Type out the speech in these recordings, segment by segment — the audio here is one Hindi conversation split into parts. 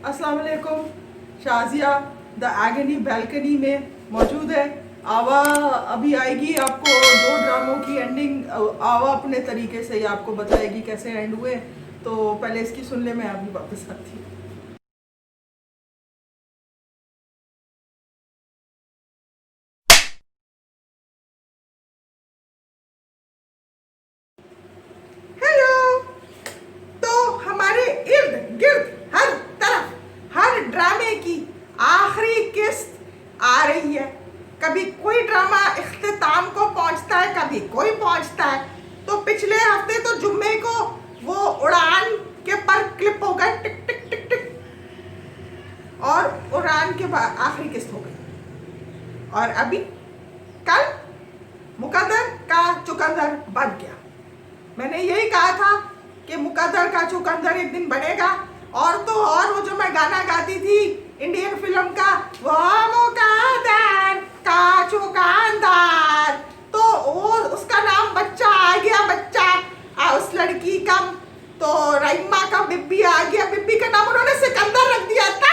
अस्सलाम वालेकुम। शाजिया द एगनी बैल्कनी में मौजूद है। आवा अभी आएगी, आपको दो ड्रामों की एंडिंग आवा अपने तरीके से आपको बताएगी कैसे एंड हुए। तो पहले इसकी सुन ले, मैं अभी वापस आती हूँ। हेलो। तो हमारे इर्द गिर्द हर तरफ हर ड्रामे की आखिरी किस्त आ रही है। कभी कोई ड्रामा इख्तिताम को पहुंचता है, कभी कोई पहुंचता है। तो पिछले हफ्ते तो जुम्मे को वो उड़ान के पर क्लिप हो गए, टिक टिक टिक टिक, और उड़ान के बाद आखिरी किस्त हो गई। और अभी कल मुकद्दर का चुकंदर बन गया। मैंने यही कहा था कि मुकद्दर का चुकंदर एक दिन बनेगा। और तो और वो जो मैं गाना गाती थी इंडियन फिल्म का, वो मुकद्दर का चुकंदर, तो वो उसका नाम बच्चा आ गया, बच्चा उस लड़की का तो रईमा का बिब्बी आ गया। बिब्बी का नाम उन्होंने सिकंदर रख दिया था।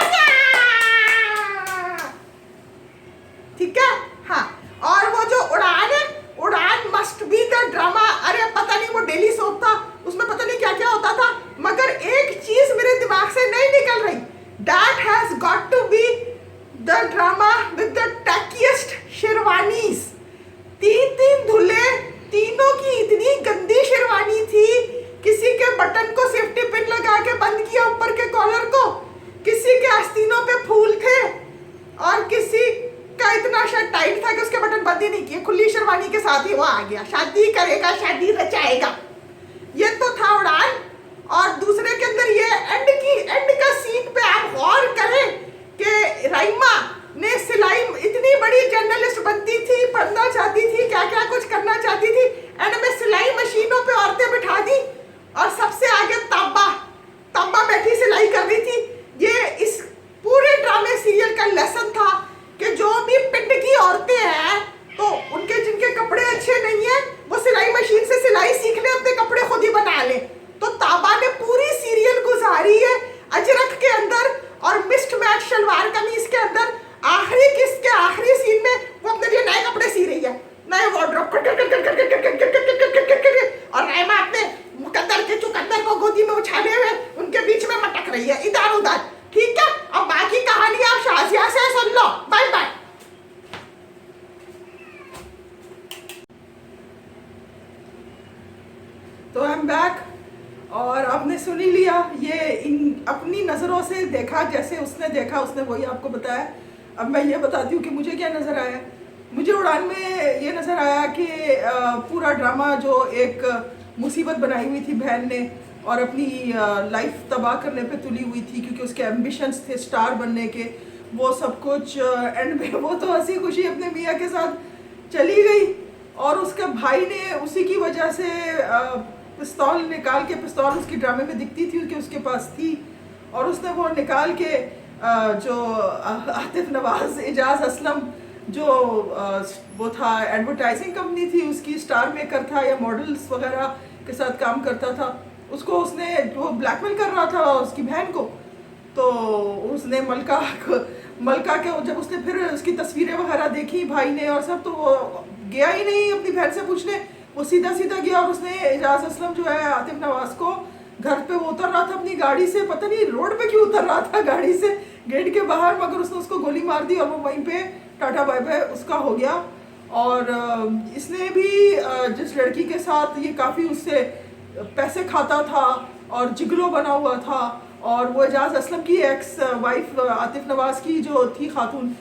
ठीक है, हाँ। और वो जो उड़ान है, उड़ान मस्ट बी द ड्रामा। अरे पता नहीं वो डेली सोप था, उसमें पता नहीं क्या क्या होता था, मगर एक चीज मेरे दिमाग से नहीं निकल रही। That has got to be the drama with the tackiest sherwanis. तीन तीन धुले, तीनों की इतनी गंदी शेरवानी थी। किसी के बटन को सेफ्टी पिन लगा के बंद किया ऊपर के कॉलर को, किसी के आस्तीनों पे फूल थे, और किसी का इतना शर्ट टाइट था कि उसके बटन बंद ही नहीं किए। खुली शेरवानी के साथ ही वो आ गया, शादी करेगा, शादी रचाएगा। ये तो था उड़ान। और दूसरे के अंदर ये एंड का सीन पे आप गौर करें कि राइमा ने सिलाई, इतनी बड़ी जर्नलिस्ट बनती थी, पढ़ना चाहती थी, क्या क्या कुछ करना चाहती थी, एंड में सिलाई मशीनों पे औरतें बिठा दी और सबसे आगे ताबा बैठी सिलाई कर रही थी। ये इस पूरे ड्रामे सीरियल का लेसन था कि जो भी पिंड की औरतें हैं, तो उनके जिनके कपड़े अच्छे नहीं है, वो सिलाई मशीन से सिलाई सीख ले, अपने कपड़े खुद ही बना ले। तो ताबा ने पूरी सीरियल गुजारी है अजरक के अंदर और मिस्ट मैच शलवार कमीज के अंदर। आखिरी किस्त के आखिरी सीन में वो अपने लिए नए कपड़े सी रही है, नए वार्डरोब, और राइमा अपने मुकद्दर के चुकंदर को गोदी में उछाले हुए उनके बीच में मटक रही है इधर उधर। ठीक है, अब बाकी कहानी आप शाजिया से सुन लो। Bye bye. तो आई एम बैक, और आपने सुन ही लिया। ये इन अपनी नज़रों से देखा, जैसे उसने देखा उसने वही आपको बताया। अब मैं ये बताती हूँ कि मुझे क्या नज़र आया। मुझे उड़ान में ये नज़र आया कि पूरा ड्रामा जो एक मुसीबत बनाई हुई थी बहन ने, और अपनी लाइफ तबाह करने पे तुली हुई थी, क्योंकि उसके एम्बिशंस थे स्टार बनने के, वो सब कुछ एंड में वो तो हंसी खुशी अपने मियाँ के साथ चली गई। और उसके भाई ने उसी की वजह से पिस्तौल निकाल के, पिस्तौल उसकी ड्रामे में दिखती थी कि उसके पास थी, और उसने वो निकाल के जो आतिफ नवाज, एजाज असलम जो वो था, एडवर्टाइजिंग कंपनी थी उसकी, स्टार मेकर था या मॉडल्स वगैरह के साथ काम करता था, उसको उसने वो ब्लैकमेल कर रहा था उसकी बहन को। तो उसने मलका के जब उसने फिर उसकी तस्वीरें वगैरह देखी भाई ने और सब, तो वो गया ही नहीं अपनी बहन से पूछने, वो सीधा सीधा गया और उसने एजाज असलम जो है आतिफ नवाज को घर पे, वो उतर रहा था अपनी गाड़ी से, पता नहीं रोड पे क्यों उतर रहा था गाड़ी से, गेट के बाहर, मगर उसने उसको गोली मार दी और वो वहीं पे टाटा बाय बाय उसका हो गया। और इसने भी जिस लड़की के साथ ये काफ़ी उससे पैसे खाता था और जिगलो बना हुआ था, और वो एजाज असलम की एक्स वाइफ आतिफ नवाज की जो थी खातून,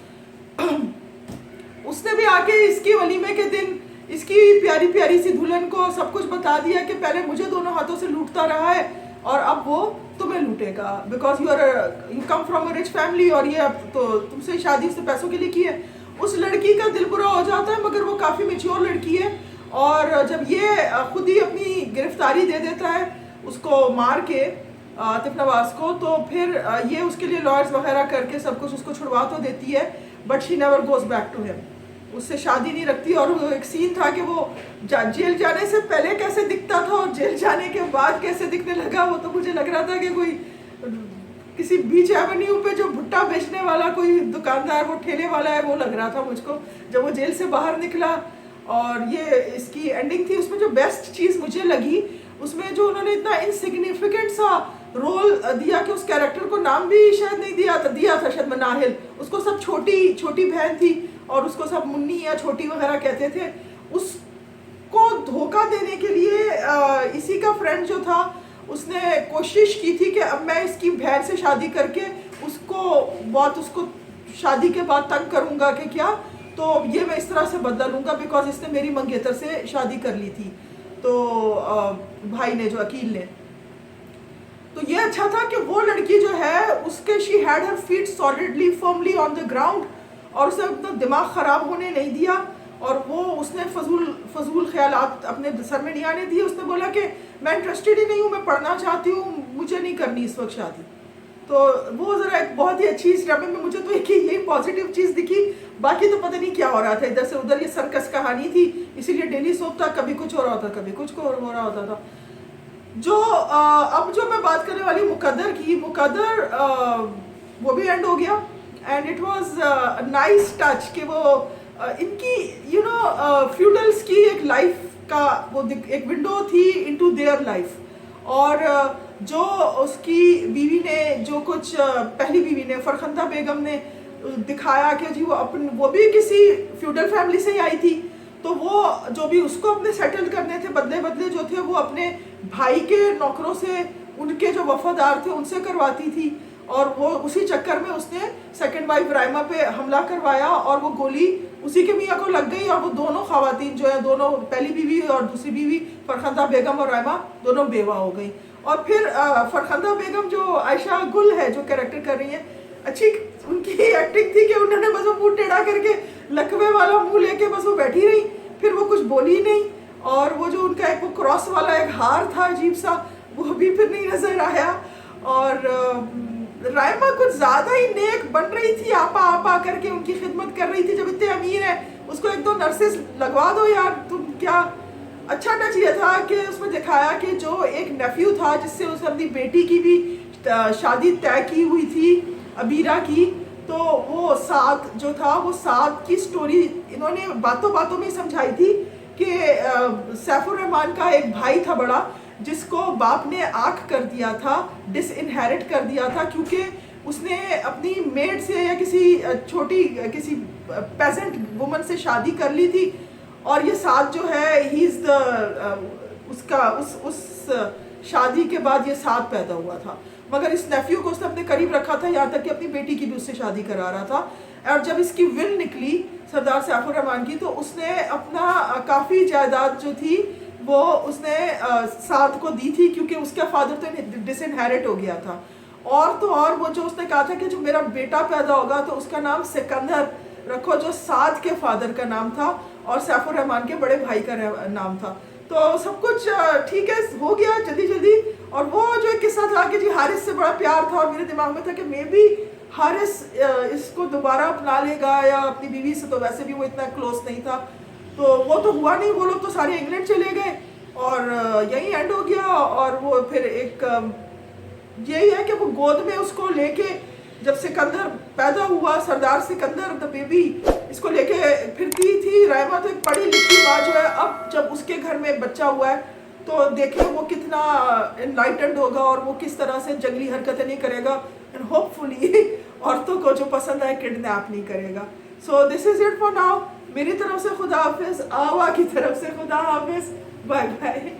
उसने भी आके इसकी वलीमे के दिन इसकी प्यारी प्यारी सी दुल्हन को सब कुछ बता दिया कि पहले मुझे दोनों हाथों से लूटता रहा है और अब वो तुम्हें लूटेगा, because you come from a rich family, और ये अब तो तुमसे शादी उसने पैसों के लिए की है। उस लड़की का दिल बुरा हो जाता है, मगर वो काफ़ी मेच्योर लड़की है, और जब ये खुद ही अपनी गिरफ्तारी दे देता है उसको मार के आतिफ नवाज को, तो फिर ये उसके लिए लॉयर्स वगैरह करके सब कुछ उसको छुड़वा तो देती है, but she never goes back to him, उससे शादी नहीं रखती। और वो एक सीन था कि वो जेल जाने से पहले कैसे दिखता था और जेल जाने के बाद कैसे दिखने लगा, वो तो मुझे लग रहा था कि कोई किसी बीच एवेन्यू पे जो भुट्टा बेचने वाला कोई दुकानदार, वो ठेले वाला है, वो लग रहा था मुझको जब वो जेल से बाहर निकला। और ये इसकी एंडिंग थी। उसमें जो बेस्ट चीज़ मुझे लगी, उसमें जो उन्होंने इतना इनसिग्निफिकेंट सा रोल दिया कि उस कैरेक्टर को नाम भी शायद नहीं दिया था शायद मनाहिल, उसको सब छोटी छोटी बहन थी और उसको सब मुन्नी या छोटी वगैरह कहते थे। उसको धोखा देने के लिए इसी का फ्रेंड जो था उसने कोशिश की थी कि अब मैं इसकी बहन से शादी करके उसको शादी के बाद तंग करूंगा कि क्या, तो ये मैं इस तरह से बदला लूँगा बिकॉज इसने मेरी मंगेतर से शादी कर ली थी, तो भाई ने, जो अकील ने। तो ये अच्छा था कि वो लड़की जो है उसके she had her feet solidly firmly on the ground, और उसे अपना दिमाग ख़राब होने नहीं दिया, और वो उसने फजूल ख्यालात अपने सर में नहीं आने दिए। उसने बोला कि मैं इंटरेस्टेड ही नहीं हूँ, मैं पढ़ना चाहती हूँ, मुझे नहीं करनी इस वक्त शादी। तो वो ज़रा एक बहुत ही अच्छी इस ड्रामे में मुझे तो एक यही पॉजिटिव चीज़ दिखी, बाकी तो पता नहीं क्या हो रहा था इधर से उधर। ये सर्कस कहानी थी, इसीलिए डेली सोप था, कभी कुछ हो रहा होता, कभी कुछ हो रहा होता था। जो अब जो मैं बात करने वाली मुकद्दर की, वो भी एंड हो गया, and it was nice touch कि वो इनकी फ्यूडल्स की एक लाइफ का वो एक विंडो थी इनटू देयर लाइफ। और जो उसकी बीवी ने जो कुछ पहली बीवी ने, फरखंदा बेगम ने दिखाया कि जी वो भी किसी फ्यूडल फैमिली से ही आई थी, तो वो जो भी उसको अपने सेटल करने थे, बदले जो थे वो अपने भाई के नौकरों से, उनके जो वफादार थे उनसे करवाती थी, और वो उसी चक्कर में उसने सेकंड वाइफ राइमा पे हमला करवाया, और वो गोली उसी के मियाँ को लग गई, और वो दोनों खवातीन जो है, दोनों पहली बीवी और दूसरी बीवी फरखंदा बेगम और राइमा दोनों बेवा हो गई। और फिर फरखंदा बेगम जो आयशा गुल है जो कैरेक्टर कर रही है, अच्छी उनकी एक्टिंग थी कि उन्होंने बस वो मुँह टेढ़ा करके लकवे वाला मुंह लेके बस वो बैठी रही, फिर वो कुछ बोली नहीं। और वो जो उनका एक वो क्रॉस वाला एक हार था अजीब सा, वो भी फिर नहीं नजर आया। और राइमा कुछ ज़्यादा ही नेक बन रही थी, आपा करके उनकी खिदमत कर रही थी। जब इतने अमीर है, उसको एक दो नर्सेस लगवा दो यार, तुम क्या। अच्छा टच ये था कि उसमें दिखाया कि जो एक नेफ्यू था जिससे उसने अपनी बेटी की भी शादी तय की हुई थी, अबीरा की, तो वो साद जो था, वो साद की स्टोरी इन्होंने बातों में समझाई थी कि सैफुर रहमान का एक भाई था बड़ा, जिसको बाप ने आँख कर दिया था, डिसइनहेरिट कर दिया था, क्योंकि उसने अपनी मेड से या किसी पेजेंट वुमन से शादी कर ली थी। और ये साद जो है, ही इज़ उस शादी के बाद ये साद पैदा हुआ था, मगर इस नेफ्यू को उसने अपने करीब रखा था, यहाँ तक कि अपनी बेटी की भी उससे शादी करा रहा था। और जब इसकी विल निकली सरदार सैफुर रहमान की, तो उसने अपना काफ़ी जायदाद जो थी वो उसने साद को दी थी, क्योंकि उसका फादर तो डिसइनहेरिट हो गया था। और तो और वो जो उसने कहा था कि जो मेरा बेटा पैदा होगा तो उसका नाम सिकंदर रखो, जो साद के फादर का नाम था और सैफुर रहमान के बड़े भाई का नाम था। तो सब कुछ ठीक है, हो गया जल्दी। और वो जो एक किस्सा था कि जी हारिस से बड़ा प्यार था, और मेरे दिमाग में था कि मे बी हारिस इसको दोबारा अपना लेगा, या अपनी बीवी से तो वैसे भी वो इतना क्लोज नहीं था, तो वो तो हुआ नहीं। वो लोग तो सारे इंग्लैंड चले गए और यही एंड हो गया। और वो फिर एक यही है कि वो गोद में उसको लेके, जब सिकंदर पैदा हुआ, सरदार सिकंदर द बेबी, इसको लेके फिरती थी राइमा। तो एक पढ़ी लिखी माँ जो है, अब जब उसके घर में बच्चा हुआ है तो देखें वो कितना एनलाइटेंड होगा और वो किस तरह से जंगली हरकतें नहीं करेगा, एंड होपफुली औरतों को जो पसंद है किडनैप नहीं करेगा। So this is it for now. मेरी तरफ से खुदा हाफिज, आवा की तरफ से खुदा हाफिज, बाय बाय।